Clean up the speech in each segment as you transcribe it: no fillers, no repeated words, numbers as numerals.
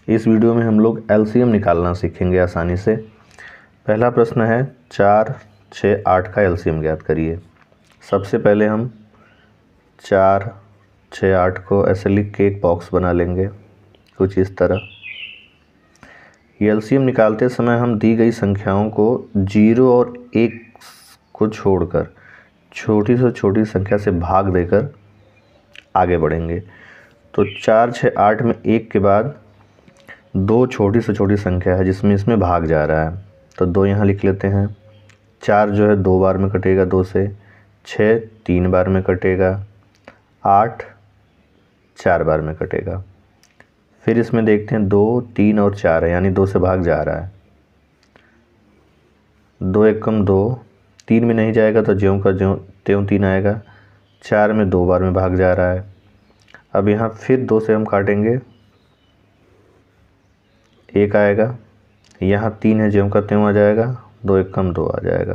इस वीडियो में हम लोग एलसीएम निकालना सीखेंगे आसानी से। पहला प्रश्न है 4, 6, 8 का एलसीएम ज्ञात करिए। सबसे पहले हम 4, 6, 8 को ऐसे लिख के एक बॉक्स बना लेंगे कुछ इस तरह। ये एलसीएम निकालते समय हम दी गई संख्याओं को 0 और 1 को छोड़कर छोटी से छोटी संख्या से भाग देकर आगे बढ़ेंगे। तो 4, 6, 8 में 1 के बाद 2 छोटी से छोटी संख्या है जिसमें इसमें भाग जा रहा है, तो 2 यहाँ लिख लेते हैं। 4 जो है 2 बार में कटेगा 2 से, 6 3 बार में कटेगा, 8 4 बार में कटेगा। फिर इसमें देखते हैं 2, 3 और 4 है, यानी 2 से भाग जा रहा है। 2 एक कम 2, 3 में नहीं जाएगा तो ज्यों का ज्यों त्यों 3 आएगा। 4 में 2 बार में भाग जा रहा है। अब यहाँ फिर 2 से हम काटेंगे, 1 आएगा। यहाँ 3 है, ज्यों का त्यों आ जाएगा। 2 एक कम 2 आ जाएगा।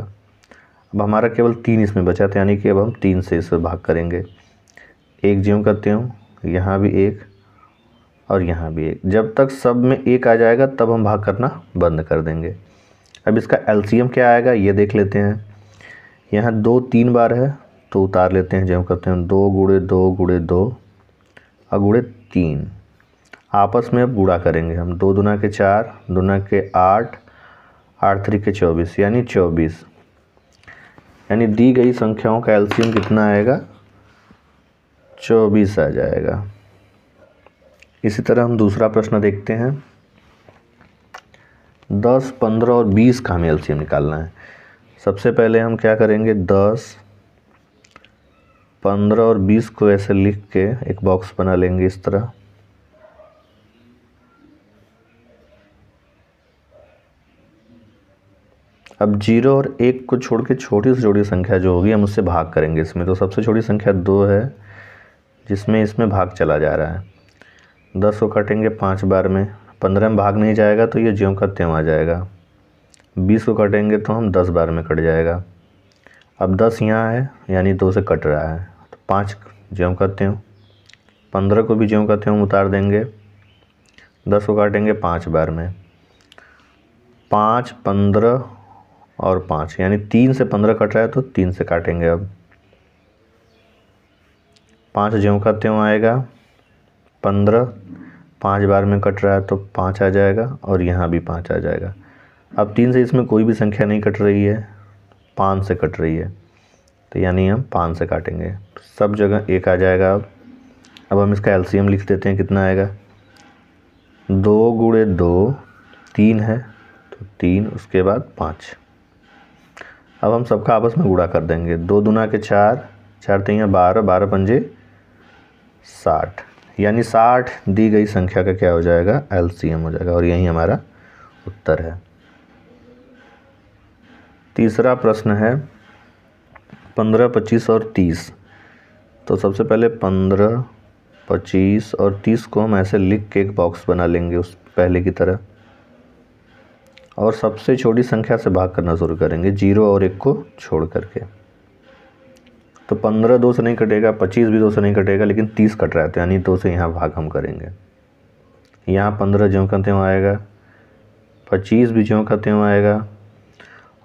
अब हमारा केवल 3 इसमें बचा था, यानी कि अब हम 3 से इसे भाग करेंगे। 1 ज्यों का त्यों, यहाँ भी 1 और यहाँ भी 1। जब तक सब में 1 आ जाएगा तब हम भाग करना बंद कर देंगे। अब इसका एलसीएम क्या आएगा ये देख लेते हैं। यहाँ 2 3 बार है तो उतार लेते हैं, ज्यों करते हैं 2 गुणे 2 गुणे 2 और गुणे 3। आपस में अब गुणा करेंगे हम। 2 दूना के 4, दूना के 8, 8 3 के 24, यानी 24। यानी दी गई संख्याओं का एलसीएम कितना आएगा? 24 आ जाएगा। इसी तरह हम दूसरा प्रश्न देखते हैं। 10, 15 और 20 का हमें एलसीएम निकालना है। सबसे पहले हम क्या करेंगे, 10, 15 और 20 को ऐसे लिख के एक बॉक्स बना लेंगे इस तरह। अब 0 और 1 को छोड़ के छोटी से छोटी संख्या जो होगी हम उससे भाग करेंगे इसमें। तो सबसे छोटी संख्या 2 है जिसमें इसमें भाग चला जा रहा है। 10 को काटेंगे 5 बार में, 15 में भाग नहीं जाएगा तो ये ज्यों का त्यों आ जाएगा। 20 को काटेंगे तो हम 10 बार में कट जाएगा। अब 10 यहाँ है यानी 2 से कट रहा है, तो 5 ज्यों का त्यों। 15 को भी ज्यों का त्यों उतार देंगे। 10 को काटेंगे 5 बार में, 5, 15 और 5, यानी 3 से 15 कट रहा है तो 3 से काटेंगे। अब 5 ज्यों का त्यों आएगा। 15 5 बार में कट रहा है तो 5 आ जाएगा और यहाँ भी 5 आ जाएगा। अब 3 से इसमें कोई भी संख्या नहीं कट रही है, 5 से कट रही है, तो यानी हम 5 से काटेंगे। सब जगह 1 आ जाएगा। अब हम इसका एलसीएम लिख देते हैं, कितना आएगा? 2 गुणे 2 3 है तो 3, उसके बाद 5। अब हम सबका आपस में गुणा कर देंगे। 2 दूना के 4, 4 3 12, 12 पंजे 60, यानी 60 दी गई संख्या का क्या हो जाएगा? एलसीएम हो जाएगा, और यही हमारा उत्तर है। तीसरा प्रश्न है 15, 25 और 30। तो सबसे पहले 15, 25 और 30 को हम ऐसे लिख के एक बॉक्स बना लेंगे उस पहले की तरह, और सबसे छोटी संख्या से भाग करना शुरू करेंगे 0 और 1 को छोड़ करके। तो 15 2 से नहीं कटेगा, 25 भी 2 से नहीं कटेगा, लेकिन 30 कट रहा है तो यानी 2 से यहाँ भाग हम करेंगे। यहाँ 15 ज्यों का त्यों आएगा, 25 भी ज्यों का त्यों आएगा,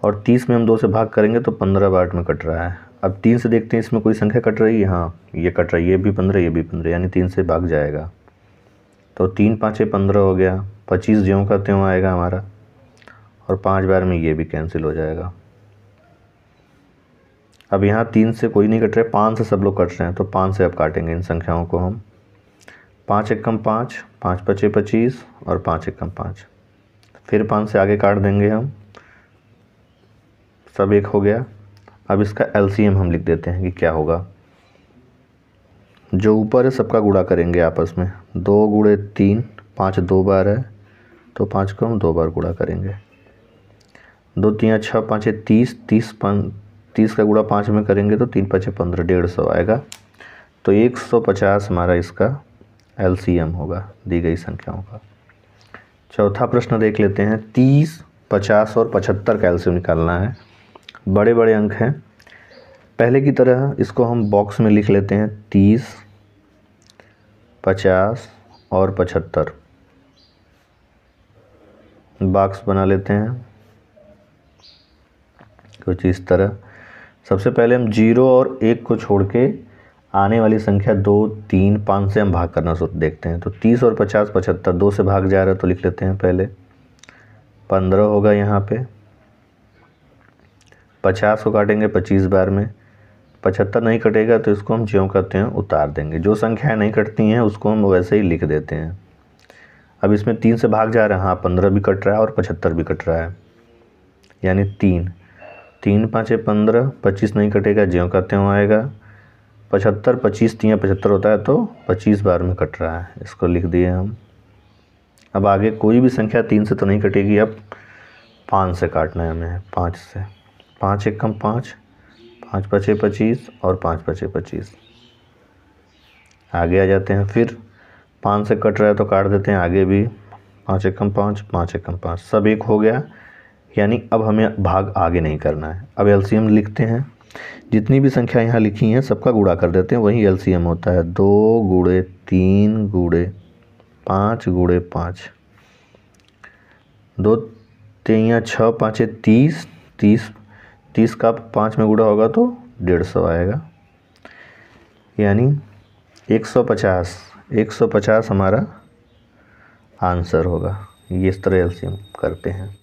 और 30 में हम 2 से भाग करेंगे तो 15 बाट में कट रहा है। अब 3 से देखते हैं इसमें कोई संख्या कट रही है। हाँ, ये कट रही है, ये भी 15, ये भी 15, यानी 3 से भाग जाएगा। तो 3 5 15 हो गया। 25 ज्यों का त्यों आएगा हमारा, और 5 बार में ये भी कैंसिल हो जाएगा। अब यहाँ 3 से कोई नहीं कट रहा है, 5 से सब लोग कट रहे हैं, तो 5 से अब काटेंगे इन संख्याओं को हम। 5 एक कम 5, 5 5 25 और 5 एक कम 5। फिर 5 से आगे काट देंगे हम, सब 1 हो गया। अब इसका एलसीएम हम लिख देते हैं कि क्या होगा। जो ऊपर है सबका गुणा करेंगे आपस में। 2 गुणे 3, 5 2 बार है तो 5 को हम 2 बार गुणा करेंगे। 2 3 6 5 30, 30 का गुणा 5 में करेंगे तो 3 5 15, 150 आएगा। तो 150 हमारा इसका एलसीएम होगा दी गई संख्याओं का। चौथा प्रश्न देख लेते हैं। 30, 50 और 75 का एलसीएम निकालना है। बड़े बड़े अंक हैं। पहले की तरह इसको हम बॉक्स में लिख लेते हैं 30, 50 और 75। बॉक्स बना लेते हैं कुछ इस तरह। सबसे पहले हम 0 और 1 को छोड़ के आने वाली संख्या 2, 3, 5 से हम भाग करना देखते हैं। तो 30 और 50 75, 2 से भाग जा रहा है तो लिख लेते हैं पहले 15 होगा यहाँ पे। 50 को काटेंगे 25 बार में, 75 नहीं कटेगा तो इसको हम ज्यों करते हैं उतार देंगे। जो संख्याएं नहीं कटती हैं उसको हम वैसे ही लिख देते हैं। अब इसमें 3 से भाग जा रहा है, हाँ 15 भी कट रहा है और 75 भी कट रहा है, यानी 3 3 5 15, 25 नहीं कटेगा, ज्यों करते हुए आएगा। 75 25 3 75 होता है तो 25 बार में कट रहा है, इसको लिख दिए हम। अब आगे कोई भी संख्या 3 से तो नहीं कटेगी, अब 5 से काटना है हमें। 5 से 5 1 कम 5, 5 5 25 और 5 5 25। आगे आ जाते हैं, फिर 5 से कट रहा है तो काट देते हैं आगे भी। 5 1 कम 5, 5 1 कम 5, सब एक हो गया, यानी अब हमें भाग आगे नहीं करना है। अब एलसीएम लिखते हैं। जितनी भी संख्या यहाँ लिखी हैं सबका गुणा कर देते हैं, वही एलसीएम होता है। 2 गुणे 3 गुणे 5 गुणे 5, 2 3 6 5 30, 30 का 5 में गुणा होगा तो 150 आएगा, यानी 150 हमारा आंसर होगा। ये इस तरह एलसीएम करते हैं।